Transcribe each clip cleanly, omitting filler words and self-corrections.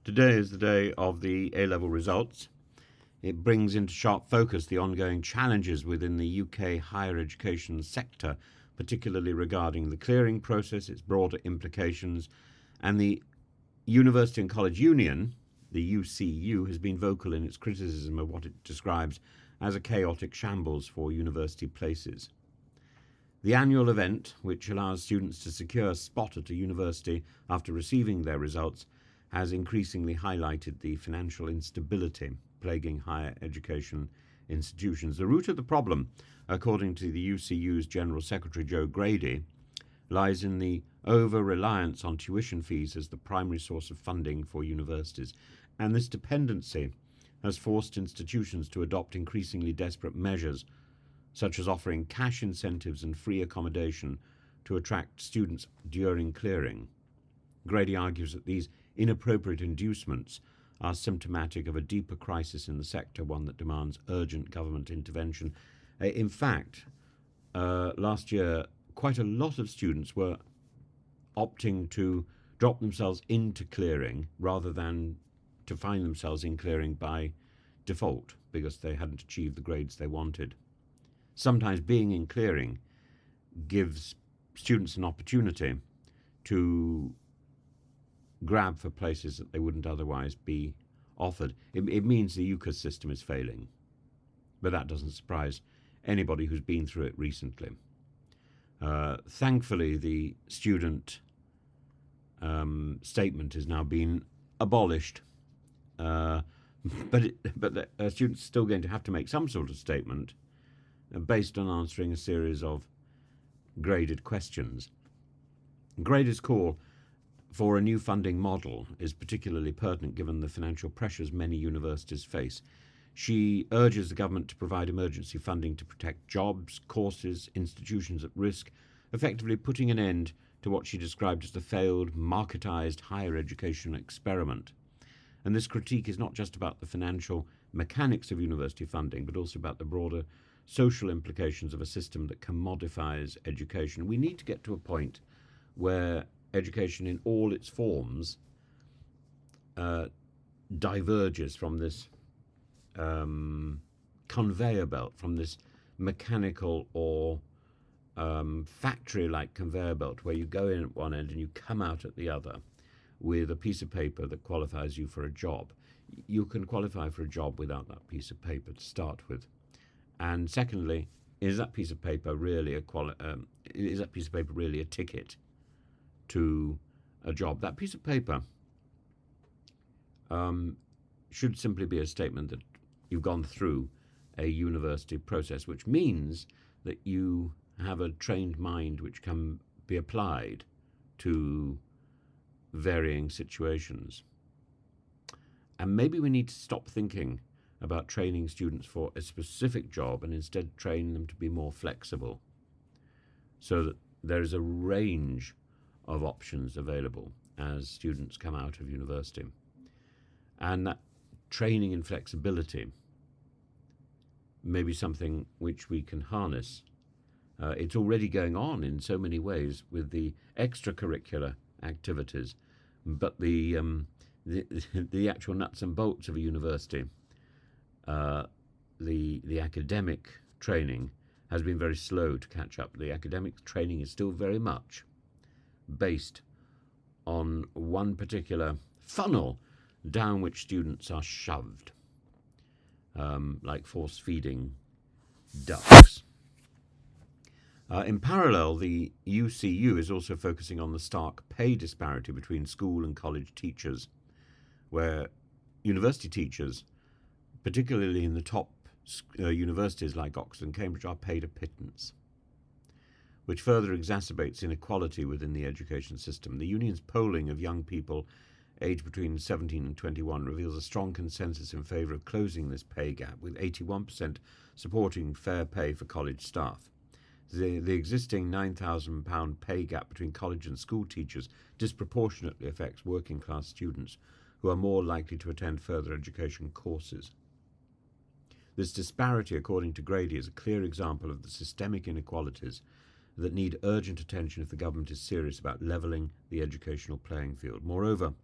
Today is the day of the A-level results. It brings into sharp focus the ongoing challenges within the UK higher education sector, particularly regarding the clearing process, its broader implications, and the University and College Union, the UCU, has been vocal in its criticism of what it describes as a chaotic shambles for university places. The annual event, which allows students to secure a spot at a university after receiving their results, has increasingly highlighted the financial instability plaguing higher education institutions. The root of the problem, according to the UCU's General Secretary Joe Grady, lies in the over-reliance on tuition fees as the primary source of funding for universities, and this dependency has forced institutions to adopt increasingly desperate measures, such as offering cash incentives and free accommodation to attract students during clearing. Grady argues that these inappropriate inducements are symptomatic of a deeper crisis in the sector, one that demands urgent government intervention. In fact, last year, quite a lot of students were opting to drop themselves into clearing rather than to find themselves in clearing by default because they hadn't achieved the grades they wanted. Sometimes being in clearing gives students an opportunity to grab for places that they wouldn't otherwise be offered. It means the UCAS system is failing, but that doesn't surprise anybody who's been through it recently. Thankfully, the student statement has now been abolished, but students are still going to have to make some sort of statement based on answering a series of graded questions. Grader's call for a new funding model is particularly pertinent given the financial pressures many universities face. She urges the government to provide emergency funding to protect jobs, courses, institutions at risk, effectively putting an end to what she described as the failed, marketised higher education experiment. And this critique is not just about the financial mechanics of university funding, but also about the broader social implications of a system that commodifies education. We need to get to a point where education in all its forms diverges from this conveyor belt, from this mechanical or factory-like conveyor belt where you go in at one end and you come out at the other with a piece of paper that qualifies you for a job. You can qualify for a job without that piece of paper to start with. And secondly, is that piece of paper really a ticket to a job? That piece of paper should simply be a statement that you've gone through a university process, which means that you have a trained mind which can be applied to varying situations. And maybe we need to stop thinking about training students for a specific job and instead train them to be more flexible so that there is a range of options available as students come out of university. And that training in flexibility may be something which we can harness. It's already going on in so many ways with the extracurricular activities, but the actual nuts and bolts of a university, the academic training has been very slow to catch up. The academic training is still very much based on one particular funnel down which students are shoved, like force-feeding ducks. In parallel, the UCU is also focusing on the stark pay disparity between school and college teachers, where university teachers, particularly in the top universities like Oxford and Cambridge, are paid a pittance, which further exacerbates inequality within the education system. The union's polling of young people aged between 17 and 21 reveals a strong consensus in favour of closing this pay gap, with 81% supporting fair pay for college staff. The existing £9,000 pay gap between college and school teachers disproportionately affects working class students who are more likely to attend further education courses. This disparity, according to Grady, is a clear example of the systemic inequalities that need urgent attention if the government is serious about levelling the educational playing field. Moreover,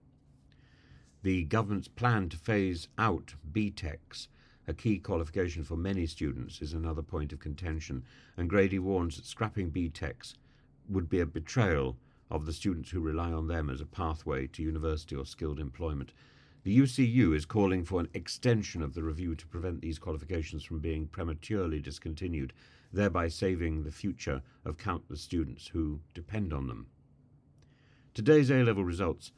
The government's plan to phase out BTECs, a key qualification for many students, is another point of contention, and Grady warns that scrapping BTECs would be a betrayal of the students who rely on them as a pathway to university or skilled employment. The UCU is calling for an extension of the review to prevent these qualifications from being prematurely discontinued, thereby saving the future of countless students who depend on them. Today's A-level results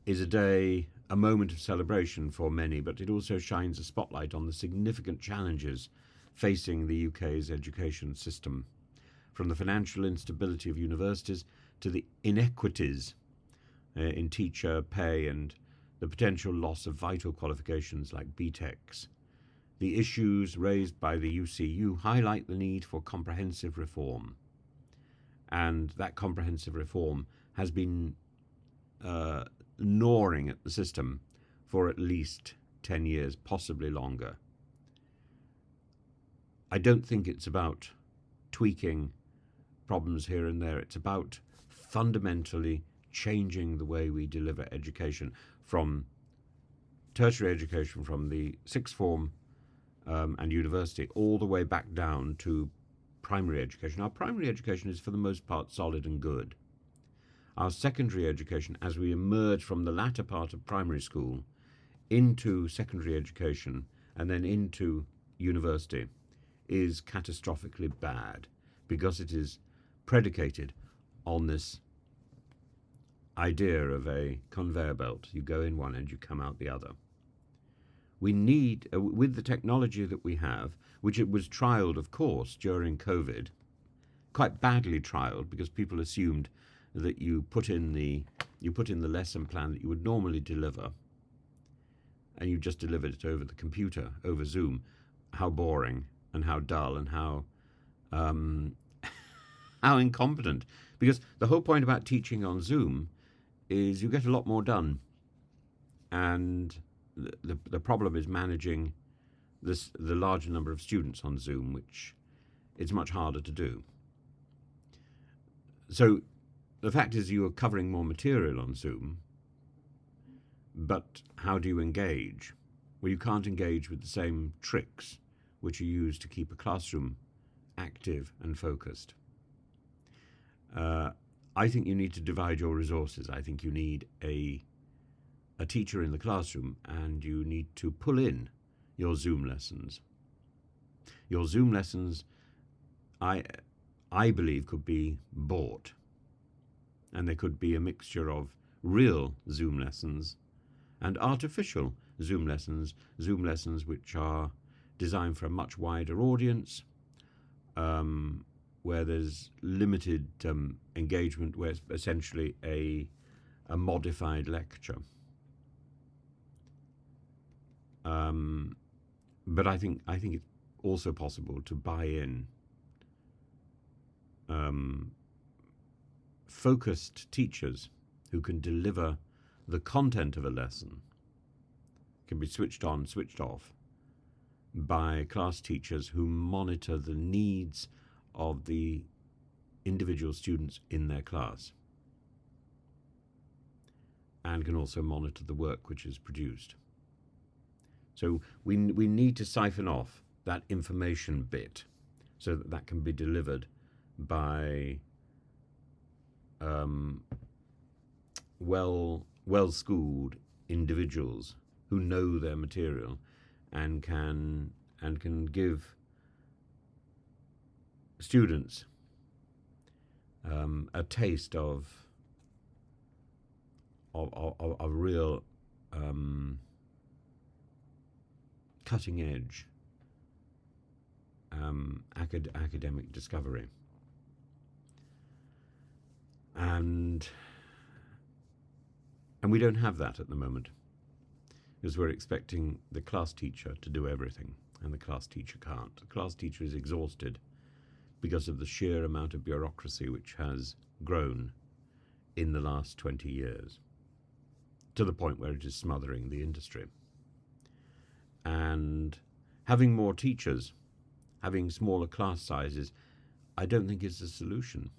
is a moment of celebration for many, but it also shines a spotlight on the significant challenges facing the UK's education system, from the financial instability of universities to the inequities in teacher pay and the potential loss of vital qualifications like BTECs. The issues raised by the UCU highlight the need for comprehensive reform, and that comprehensive reform has been gnawing at the system for at least 10 years, possibly longer. I don't think it's about tweaking problems here and there. It's about fundamentally changing the way we deliver education, from tertiary education, from the sixth form and university, all the way back down to primary education. Our primary education is for the most part solid and good. Our secondary education, as we emerge from the latter part of primary school into secondary education and then into university, is catastrophically bad because it is predicated on this idea of a conveyor belt. You go in one end, you come out the other. We need, with the technology that we have, which it was trialled, of course, during COVID, quite badly trialled, because people assumed that you put in the lesson plan that you would normally deliver, and you just delivered it over the computer, over Zoom. How boring and how dull and how how incompetent. Because the whole point about teaching on Zoom is you get a lot more done, and the problem is managing the larger number of students on Zoom, which is much harder to do. So the fact is you are covering more material on Zoom, but how do you engage? Well, you can't engage with the same tricks which are used to keep a classroom active and focused. I think you need to divide your resources. I think you need a teacher in the classroom, and you need to pull in your Zoom lessons. Your Zoom lessons, I believe, could be bought, and there could be a mixture of real Zoom lessons and artificial Zoom lessons which are designed for a much wider audience, where there's limited engagement, where it's essentially a modified lecture. But I think it's also possible to buy in focused teachers who can deliver the content of a lesson, can be switched on, switched off, by class teachers who monitor the needs of the individual students in their class, and can also monitor the work which is produced. So we need to siphon off that information bit so that that can be delivered by well-schooled individuals who know their material and can give students a taste of real cutting edge academic discovery. And we don't have that at the moment, because we're expecting the class teacher to do everything, and the class teacher can't. The class teacher is exhausted because of the sheer amount of bureaucracy which has grown in the last 20 years, to the point where it is smothering the industry. And having more teachers, having smaller class sizes, I don't think is the solution.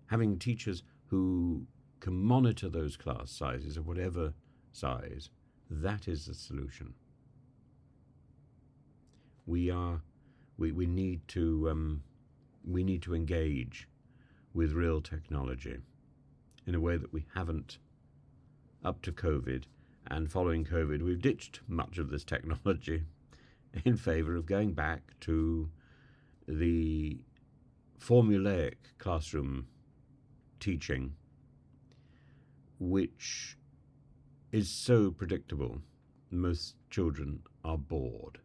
Having teachers who can monitor those class sizes of whatever size, that is the solution. We need to engage with real technology in a way that we haven't up to COVID, and following COVID we've ditched much of this technology in favour of going back to the formulaic classroom teaching, which is so predictable. Most children are bored,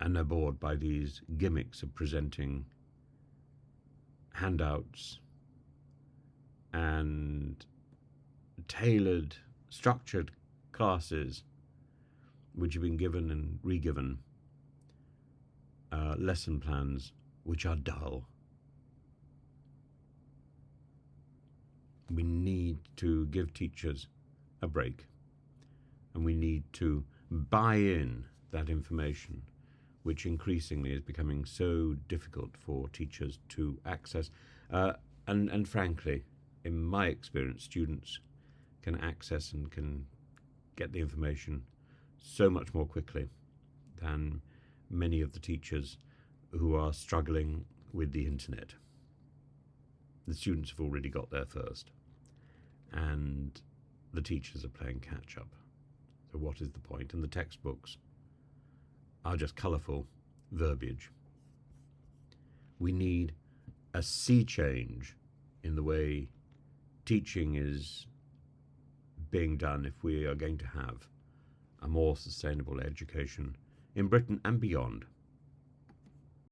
and they're bored by these gimmicks of presenting handouts and tailored, structured classes which have been given and re-given, lesson plans which are dull. We need to give teachers a break, and we need to buy in that information, which increasingly is becoming so difficult for teachers to access. And frankly, in my experience, students can access and can get the information so much more quickly than many of the teachers who are struggling with the internet. The students have already got there first, and the teachers are playing catch up. So what is the point? And the textbooks are just colourful verbiage. We need a sea change in the way teaching is being done if we are going to have a more sustainable education in Britain and beyond.